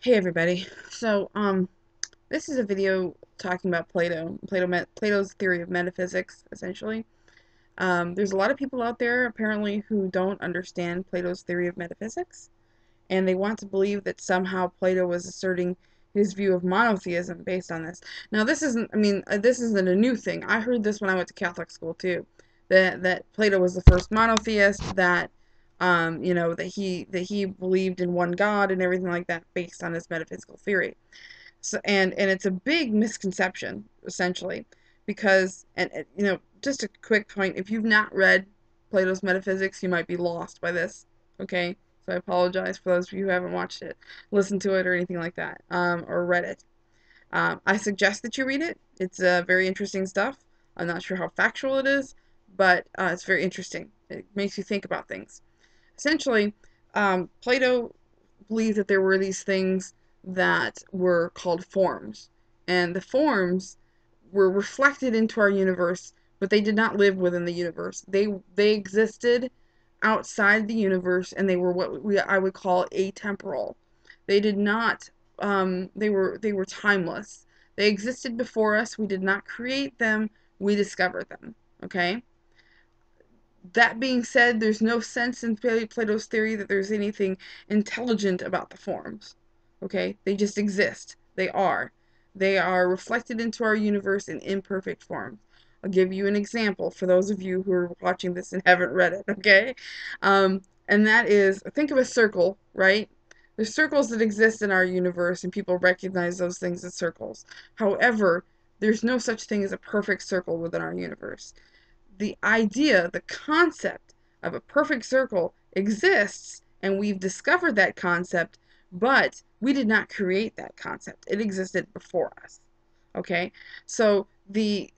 Hey everybody. This is a video talking about Plato's theory of metaphysics, essentially. There's a lot of people out there, apparently, who don't understand Plato's theory of metaphysics, and they want to believe that somehow Plato was asserting his view of monotheism based on this. Now, this isn't a new thing. I heard this when I went to Catholic school, too, that Plato was the first monotheist, that he believed in one God and everything like that based on his metaphysical theory. So and it's a big misconception, essentially, because just a quick point, if you've not read Plato's Metaphysics, you might be lost by this. Okay, so I apologize for those of you who haven't watched it, listened to it, or anything like that, or read it. I suggest that you read it. It's very interesting stuff. I'm not sure how factual it is, but it's very interesting. It makes you think about things. Essentially, Plato believed that there were these things that were called forms, and the forms were reflected into our universe, but they did not live within the universe. They existed outside the universe, and they were I would call atemporal. They did not. They were timeless. They existed before us. We did not create them. We discovered them. Okay. That being said, there's no sense in Plato's theory that there's anything intelligent about the forms. Okay? They just exist. They are. They are reflected into our universe in imperfect form. I'll give you an example for those of you who are watching this and haven't read it, okay? And that is, think of a circle, right? There's circles that exist in our universe, and people recognize those things as circles. However, there's no such thing as a perfect circle within our universe. The idea, the concept of a perfect circle exists, and we've discovered that concept, but we did not create that concept. It existed before us. Okay? So the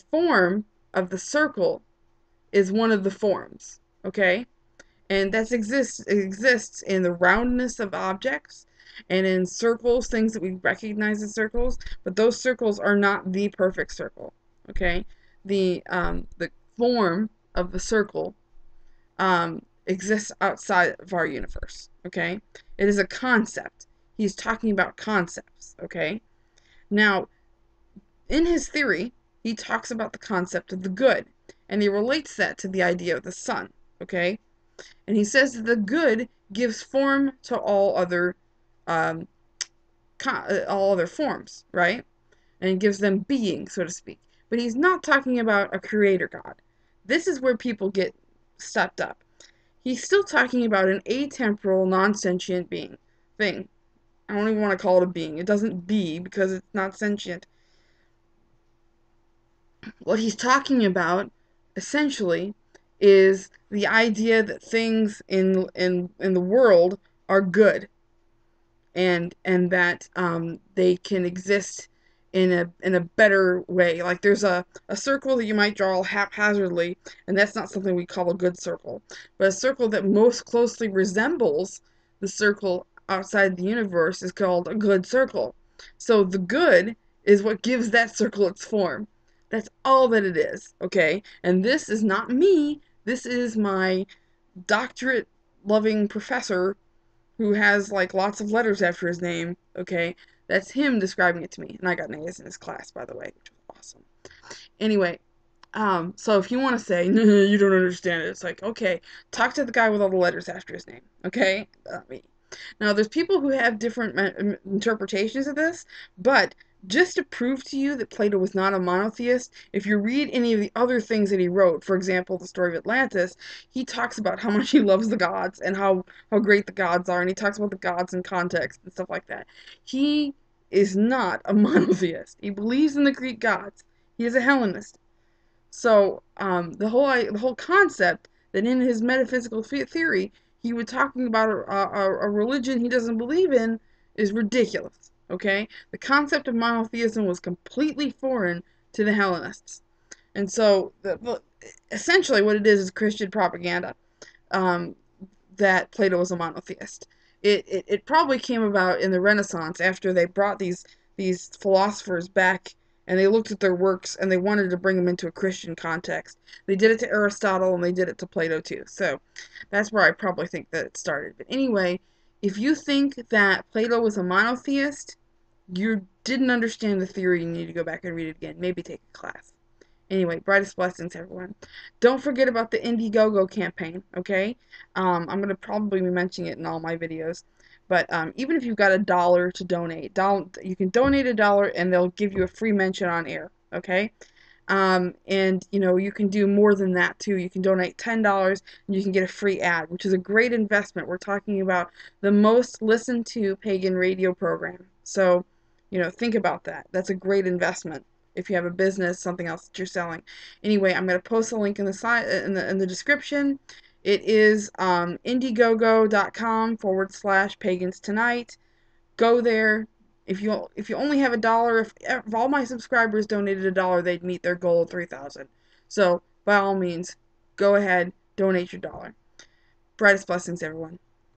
form of the circle is one of the forms. Okay? And that exists in the roundness of objects and in circles, things that we recognize as circles, but those circles are not the perfect circle. Okay? The form of the circle exists outside of our universe. Okay? It is a concept. He's talking about concepts. Okay? Now, in his theory, he talks about the concept of the good, and he relates that to the idea of the sun. Okay? And he says that the good gives form to um, all other forms, right? And it gives them being, so to speak. But he's not talking about a creator God. This is where people get stepped up. He's still talking about an atemporal, non-sentient thing. I don't even want to call it a being. It doesn't be because it's not sentient. What he's talking about, essentially, is the idea that things in the world are good, and that they can exist in a better way. Like there's a circle that you might draw haphazardly, and that's not something we call a good circle. But a circle that most closely resembles the circle outside the universe is called a good circle. So the good is what gives that circle its form. That's all that it is, okay? And this is not me. This is my doctorate loving professor who has like lots of letters after his name, okay? That's him describing it to me. And I got an A's in his class, by the way, which was awesome. Anyway, so if you want to say, no, you don't understand it, it's like, okay, talk to the guy with all the letters after his name, okay? Not me. Now, there's people who have different interpretations of this, but just to prove to you that Plato was not a monotheist, if you read any of the other things that he wrote, for example, the story of Atlantis, he talks about how much he loves the gods and how great the gods are, and he talks about the gods in context and stuff like that. He is not a monotheist. He believes in the Greek gods. He is a Hellenist. So the whole concept that in his metaphysical theory he was talking about a religion he doesn't believe in is ridiculous. Okay, the concept of monotheism was completely foreign to the Hellenists, and so essentially what it is Christian propaganda. Um, that Plato was a monotheist. It probably came about in the Renaissance after they brought these philosophers back and they looked at their works and they wanted to bring them into a Christian context. They did it to Aristotle and they did it to Plato too. So that's where I probably think that it started. But anyway, If you think that Plato was a monotheist, you didn't understand the theory. You need to go back and read it again. Maybe take a class. Anyway, brightest blessings, everyone. Don't forget about the Indiegogo campaign, okay? I'm going to probably be mentioning it in all my videos. But even if you've got $1 to donate, you can donate $1 and they'll give you a free mention on air, okay? And you can do more than that too. You can donate $10 and you can get a free ad, which is a great investment. We're talking about the most listened to pagan radio program. So, think about that. That's a great investment if you have a business, something else that you're selling. Anyway, I'm going to post a link in the side in the description. It is indiegogo.com/pagans tonight. Go there. If you only have $1, if all my subscribers donated $1, they'd meet their goal of 3,000. So by all means, go ahead, donate your $1. Brightest blessings, everyone.